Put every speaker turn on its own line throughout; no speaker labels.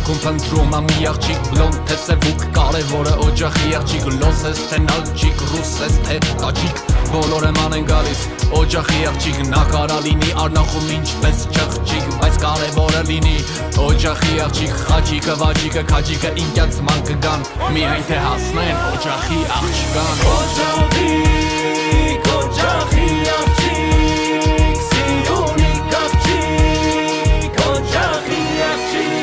Կյանքում փնտրում եմ մի աղջիկ բլոնդ թե սևուկ կարևորը օջախի աղջիկ լոս ես թե նալջիկ ռուս ես թե տաջիկ բոլորը ման են գալիս օջախի աղջիկ նա կարա լինի Արնախում ինչպես ճղճիկ բայց կարևորը լինի օջախի աղջիկ խաչիկը վաճիկը քաջիկը ինքյացման կգան միայն թե հասնեն օջախի աղջկան օջախի աղջիկ սիրունիկ աղջիկ օջախի աղջիկ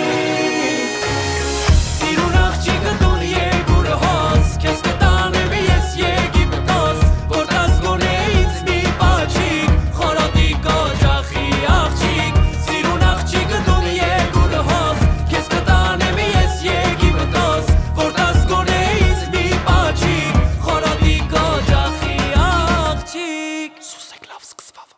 սիրուն աղջիկը դուն եգուր հոս քեզ կտանեմ ես եգի բտոս որ դասգորե ինձ մի պաչիկ խորոտիկ օջախի աղջիկ սիրուն աղջիկը դուն եգուր հոս քեզ կտանեմ ես եգի բտոս որ դասգորե ինձ մի պաչիկ խորոտիկ օջախի աղջիկ Սուսեք լավ սկսվավ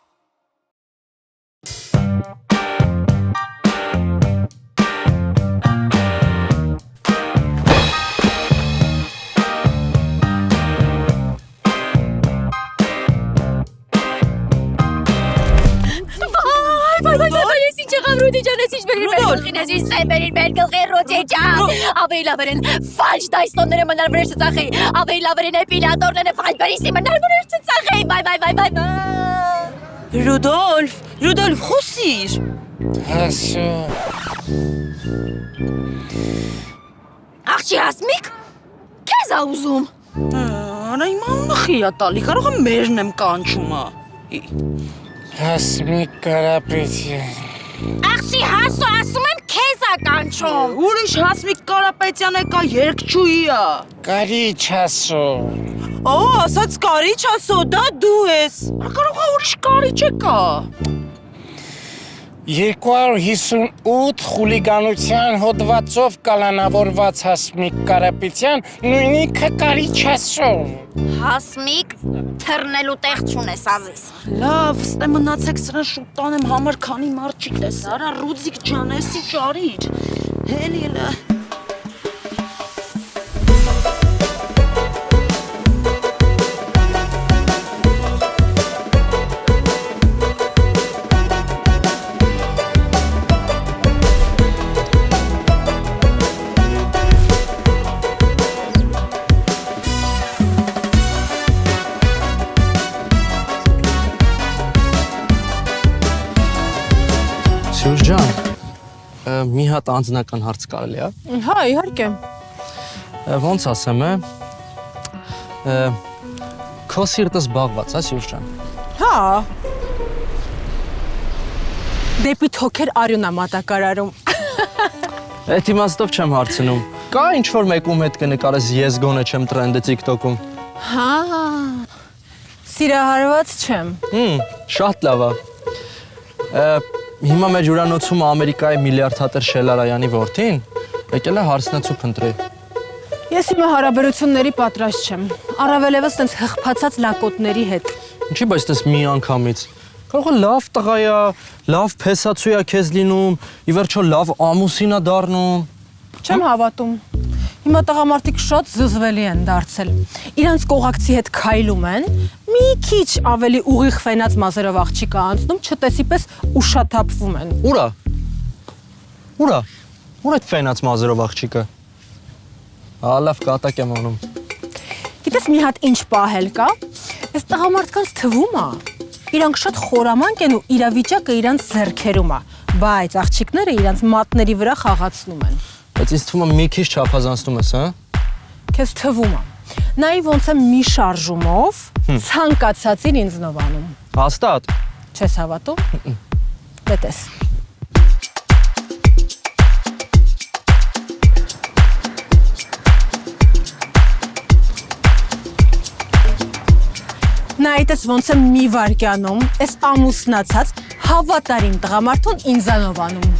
Ես ինչ եղավ Ռուդի ջան, ես ինչ բերին մեր գլխին, ես ինչ սեն բերին մեր գլխի Ռուդի ջան Ավելի լավեր են ֆալշ դայսոնները մնար վրեշ ծախեի Ավելի լավեր են էպիլատորները ֆալշ բերիսի մնար վրեշ ծախեի Վայ
Ռուդոլֆ, խոսիր
Հասո
Աղջի հասմիկ, կեզ ա ուզում
Արա իմ անունը խիա տալի, կարող եմ մերն եմ կանչումը
Հասմիկ Կարապետյան
Աղջի հասո ասում եմ կեզ ա կանչում
Ուրիշ Հասմիկ Կարապետյան եկա երկչույա
Կարիչ հասո
ասաց կարիչ ասո, դա դու ես Կարող է ուրիշ կարիչ եկա
258 խուլիգանության հոդվածով կալանավորված Հասմիկ Կարապետյան նույնիքը կարիչ հասո
Հասմիկ, թռնելու տեղ չունես ազիս
Լավ, ստե մնացեք սրան շուտ տանեմ համար քանի մարդ չի տես Արա Ռուձիկ ջան, եսի ճարիր Հելիլը
Սյուր ջան, մի հատ անձնական հարց կարելի է։
Հա, իհարկե։
Ոնց ասեմ է։ Քո սիրտը զբաղված է, Սյուր ջան։
Հա։ Դեպի թոքեր արյուն է մատակարարում։
Այդ իմաստով չեմ հարցնում։ Կա ինչ-որ մեկում հետ կնկարես ես գոնե չեմ տրենդը TikTok-ում։
Հա։ Սիրահարված չեմ։
Շատ լավ է։ Հիմա մեր հյուրանոցում Ամերիկայի միլիարդատեր Շելարայանի որդին եկել է հարցնացու փնտրի։
Ես հիմա հարաբերությունների պատրաստ չեմ։ Առավելևս տենց հղփացած լակոտների հետ։
Ինչի՞ բայց տես մի անգամից։ Կարող է լավ տղա է, լավ փեսացու է քեզ լինում, ի վերջո լավ ամուսին է դառնում։
Չեմ հավատում։ Հիմա տղամարդիկ շատ զզվելի են դարձել։ Իրանց կողակցի հետ քայլում են, մի քիչ ավելի ուղիղ ֆենած մազերով աղջիկը անցնում, չտեսի պես ուշաթափվում են։
Ուրա։ Ուր այդ ֆենած մազերով աղջիկը։ Լավ կատակ եմ անում։
Գիտես մի հատ ինչ պահել կա։ Այս տղամարդկանց թվում է, իրանք շատ խորամանկ են ու իրավիճակը իրանց ձեռքերում է, բայց աղջիկները իրանց մատների վրա խաղացնում են։
Բայց ինձ թվում է մի քիչ չափազանցնում ես, հա։
Քեզ թվում է։ Նայ ոնց է մի շարժումով ցանկացածին ինձնով անում։
Հաստատ։
Չես հավատում։ Դե տես։ Նայտես ոնց է մի վարկյանում, այս ամուսնացած հավատարիմ տղամարդուն ինձանով անում։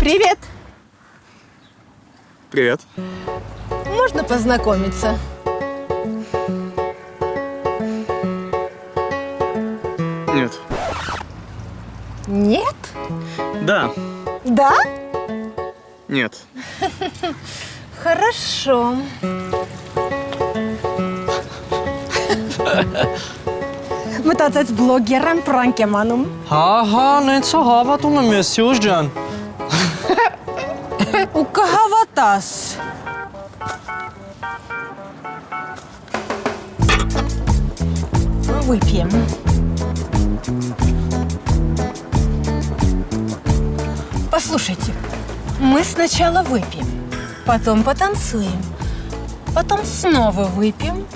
Привет.
Привет.
Можно познакомиться?
Нет.
Нет?
Да.
Да?
Нет.
Хорошо. Մտածեց բլոգերն պրանկ եմ անում։
Հա, նենց է հավատում եմ ես, Սյուզ ջան։
Ու կհավատաս։ Выпьем. Послушайте, мы сначала выпьем, потом потанцуем, потом снова выпьем,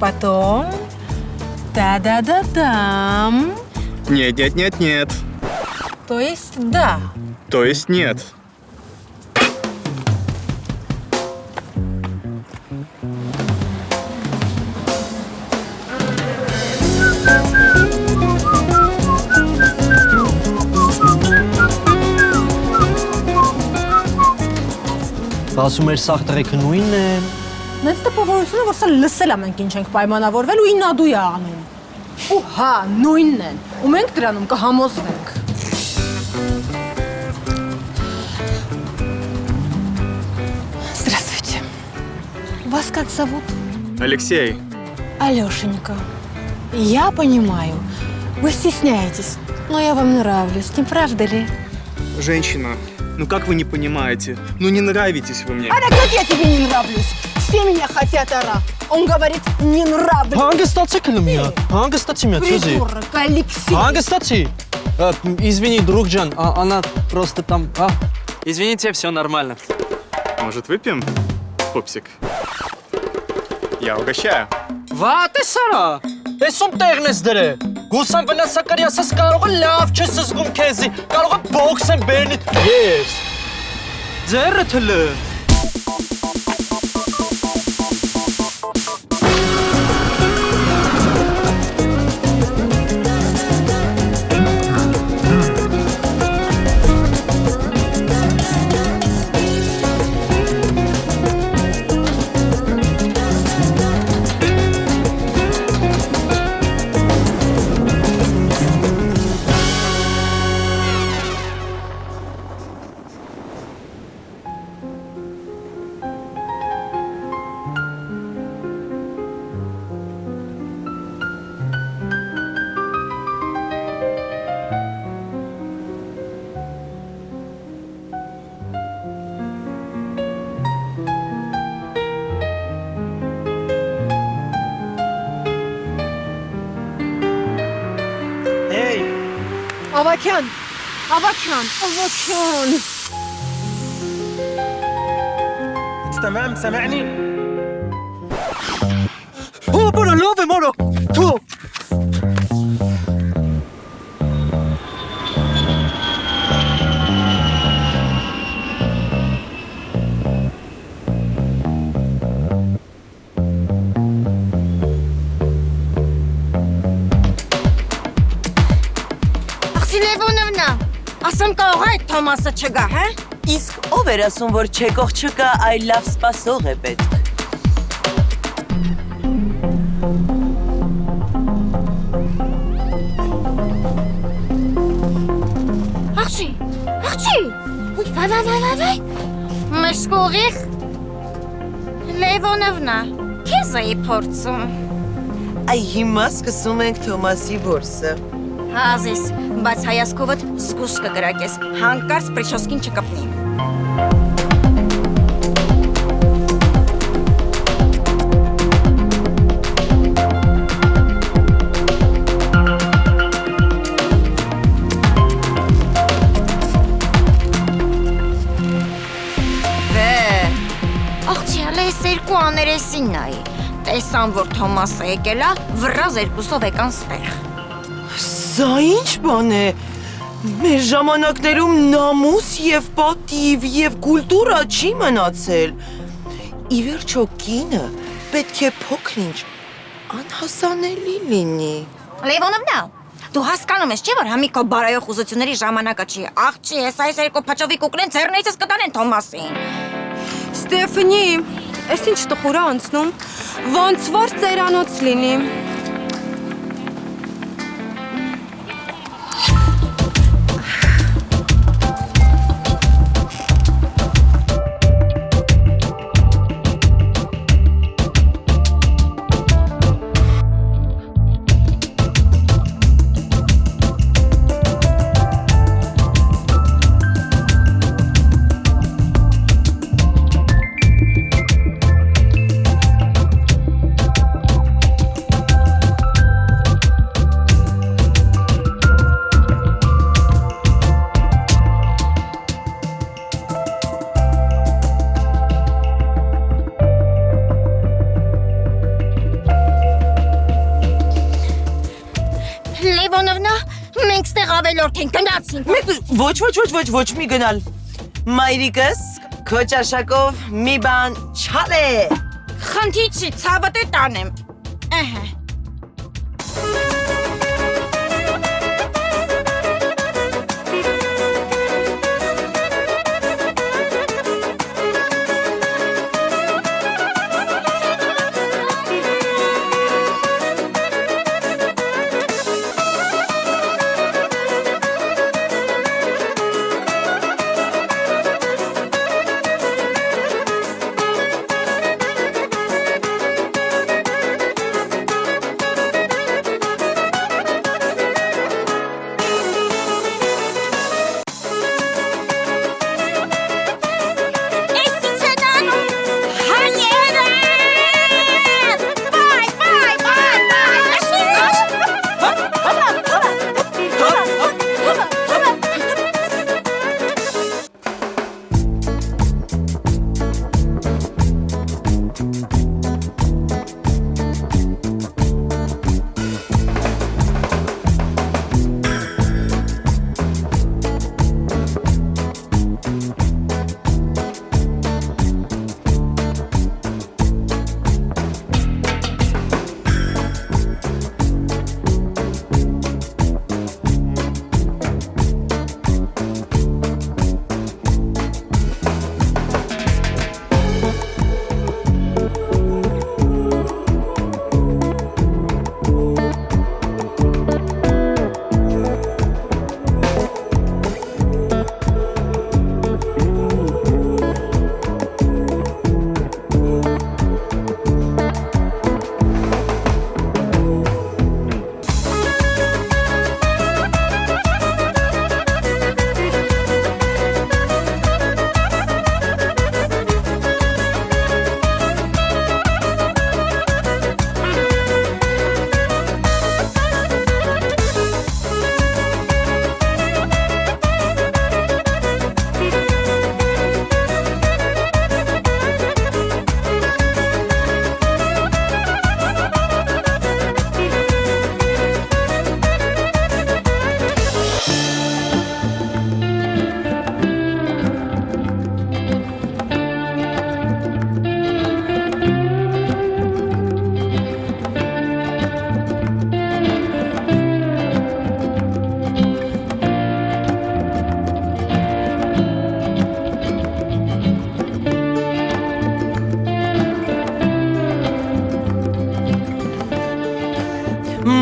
потом... Та-да-да-дам.
Нет.
То есть да.
То есть нет.
Ասում էր սաղ տղեկը նույնն է։
Նենց տպավորությունը, որ սա լսել ամենք ինչ ենք պայմանավորվել ու ինադու է անում։ Ու հա, նույնն են։ Ու մենք դրանում կհամոզվենք։ Здравствуйте. Вас как зовут?
Алексей.
Алёшенька. Я понимаю, вы стесняетесь, но я вам нравлюсь, не правда ли?
Женщина, ну как вы не понимаете? Ну не нравитесь вы мне.
А так как я тебе не нравлюсь? Все меня хотят, Ара. Он говорит, не нравлюсь.
Հանգստացեք լմիա, հանգստացի միա, Սյուզի։
Придурок, Алексей.
Հանգստացի։ Извини, друг Джан, она просто там, Извините, все нормально.
Может, выпьем, пупсик? Я угощаю.
Վա, տեսարա։ Տեսում տեղն ես դրե։ Գուսան վնասակարի ասես կարող է լավ չես զգում քեզի, կարող է բոքսեն բերնիդ։ Ես։ Ձերը թլը։
Ավակյան, Ավակյան։
تمام سامعني؟
هو بولو لوفي مورو تو
Ասեմ կարող է Թոմասը չգա, հա?
Իսկ ով էր ասում, որ չեկող չկա, այլ լավ սպասող է պետք։
Աղջի, վայ, մեզ կողիղ, Լևոնովնա, կեզ էի փորձում։
Այ հիմա սկսում ենք Թոմասի որսը։
Հազիս, բայց հայասկովըտ զգուս կգրակես, հանկարծ պրիչոսկին չկպնի։ Աղջի, հələ ես երկու աներեսին նայի, տեսան, որ Թոմասը եկել է, վրազ երկուսով եկան ստեղ։
Սա ինչ բան է։ Մեր ժամանակներում նամուս եւ պատիվ եւ կուլտուրա չի մնացել։ Ի վերջո կինը պետք է փոքր-ինչ անհասանելի լինի։
Լևոնովնա, դու հասկանում ես, չէ՞ որ համի քո բարայող ուզությունների ժամանակը չի։ Աղջի, այս երկու փաչովի կուկլեն ձեռներիցս կտանեն Թոմասին։
Ստեֆանի, ես ինչ տխուր անցնում, ոնց որ ծերանոց լինի։
ավելորդ են գնացին։
Ոչ մի գնալ։ Մայրիկս քո ճաշակով մի բան չալե։
Խնդիչի ցավը դե տանեմ։ Ահա։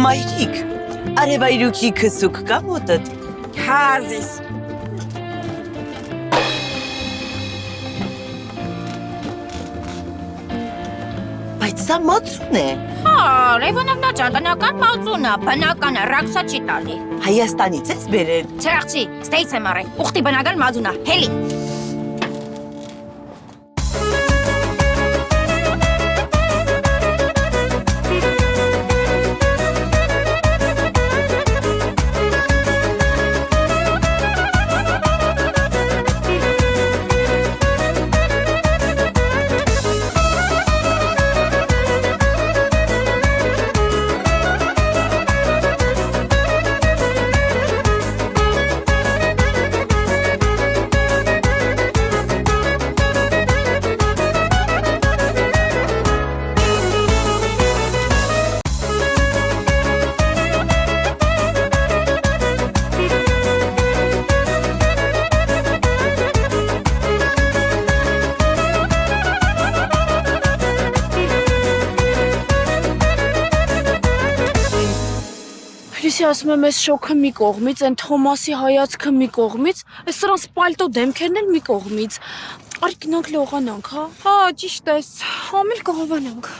Մայրիկ, արևայրուքի քսուկ կա մոտդ։
Հազիս։
Բայց սա մածուն է։
Հա, Ռևոնովնա ջան, բնական մածուն է, բնական է, ռաքսա չի տալի։
Հայաստանից ես բերել։
Չեղջի, ստեյց եմ առել, ուխտի բնական մածուն է, հելի։
Լուսի ասում եմ, այս շոքը մի կողմից, այն Թոմասի հայացքը մի կողմից, այս սրանց պալտո դեմքերն էլ մի կողմից։ Արի գնանք լողանանք, հա։
Հա, ճիշտ ես, համել կհավանանք։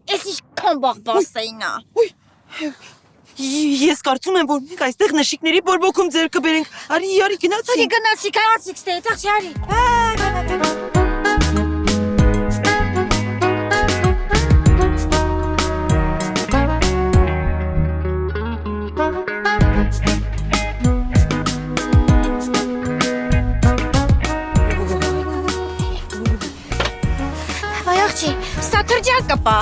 Ես ինչ քոմբախ բաս կոֆեինա։
Ես կարծում եմ, որ մենք այստեղ նշիկների բորբոքում ձեր կբերենք։ Արի գնացի։
Արի գնացի, կարացիք ստեյց, աղջի արի։ Վայ աղջի, սա թրջակ կպա։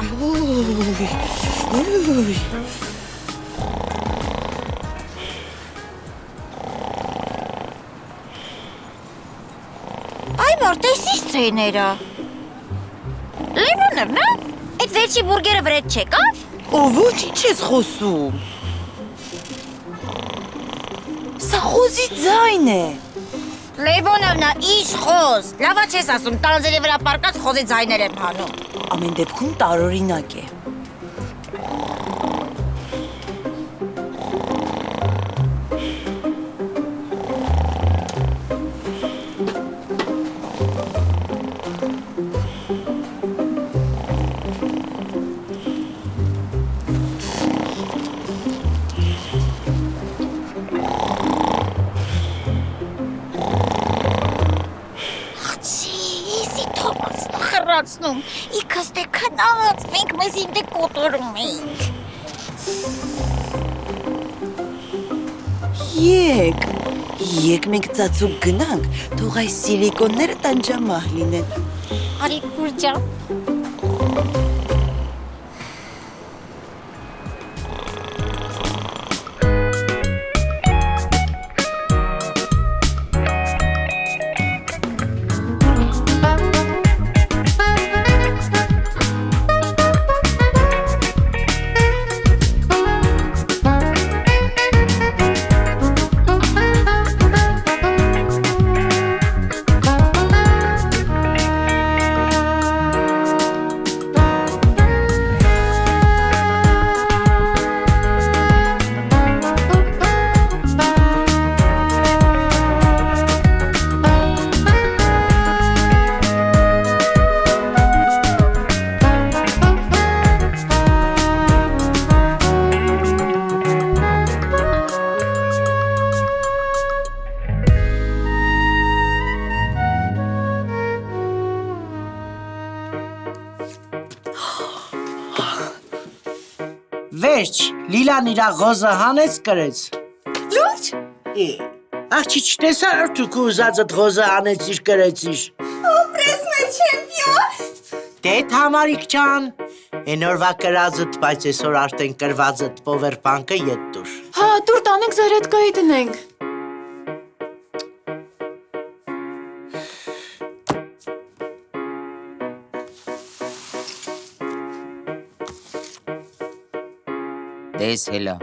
Այ մոր, տեսիս ծույները։ Լևոնովն է? Այդ վերջի բուրգերը վրետ չեկավ։
Ոչ, ինչ ես խոսում։ Սա խոզի ձայն է։
Լևոնովնա, իշ խոզ։ Լավա չես ասում, տանձերի վրա պարկած խոզի ձայներ եմ հանում։
Ամեն դեպքում տարօրինակ է։
Խրացնում, իքս դե քնած, մենք մեզ ինտե կոտորում ենք։
Եկ մենք ծածուկ գնանք, թող այս սիլիկոնները տանջամահ լինեն։
Արի կուրջան։
Վերջ, Լիլան իրա ղոզը հանեց կրեց։
Լուրջ։
Աղջի չտեսար որ դու քո ուզածդ ղոզը հանեցիր կրեցիր։
Ապրես մեր չեմպիոն։
Դե Թամարիկ ջան, այն օրվա կրածդ, բայց այսօր արդեն կրվածդ պովերբանկը ետ դուր։
Հա, դուր տանենք զարետկայի դնենք։
Դես հելա,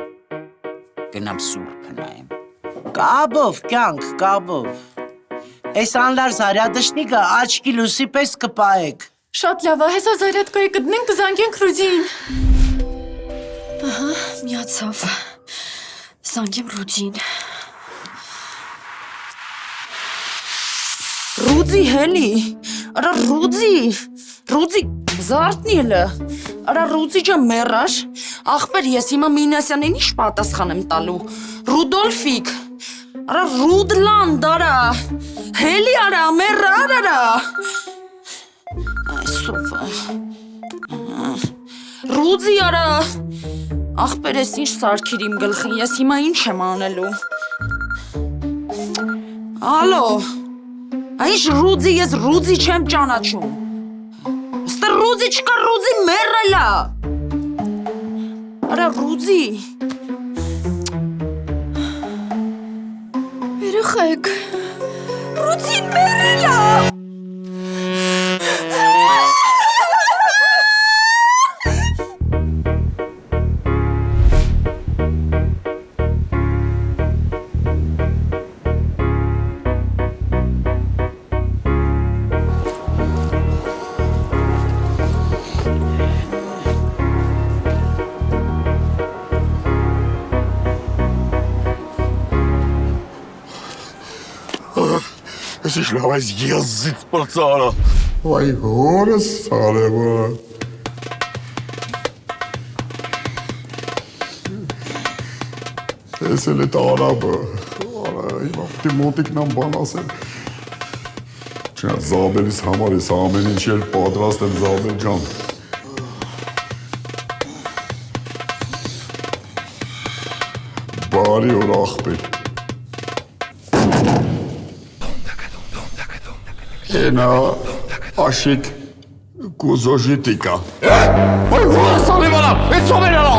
գնամ սուրբը նայեմ։ Կաբով, կյանք, կաբով։ Այս անլար զարյադշնիկը աչքի լուսի պես կպայեք։
Շատ լավ է, հեսա զարետկայի կդնենք կզանգենք Ռուդին։ Ահա, միացավ։ Զանգեմ Ռուդին։
Ռուդի հելի, արա Ռուդի, զարտնիելը, արա Ռուդի ջան մեռար, ախպեր ես հիմա Մինասյանին ինչ պատասխան եմ տալու, Ռուդոլֆիկ, արա Ռուդլանդ արա, հելի արա, մեռար արա, այսովը, Ռուդի արա, ախպեր ես ինչ սարքիր իմ գլխին, ես հիմա ինչ եմ անելու, ալո, Այս Ռուդի, ես Ռուդի չեմ ճանաչում։ Ստը Ռուդի չկա, Ռուդի մեռել է։ Արա Ռուդի։
Երեխեք։
Ռուդի մեռել է։
Ես ինչ լավ այս եզից պրծարա։ Վայ հորս սարևը։ Ես էլ էտ արաբը, հիմա պտի մոտիկնան բան ասել։ Չնայած Զաբելիս համար ես ամեն ինչ էլ պատրաստ եմ Զաբել ջան։ Բարի օր ախպեր։ Ենա աշիկ կուզոժիտիկա։ Ոյ ո՞ս անիվանա, ես ովերանա։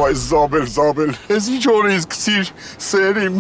Ոյ Զաբել, ես ինչ օրից կցիր սերիմ։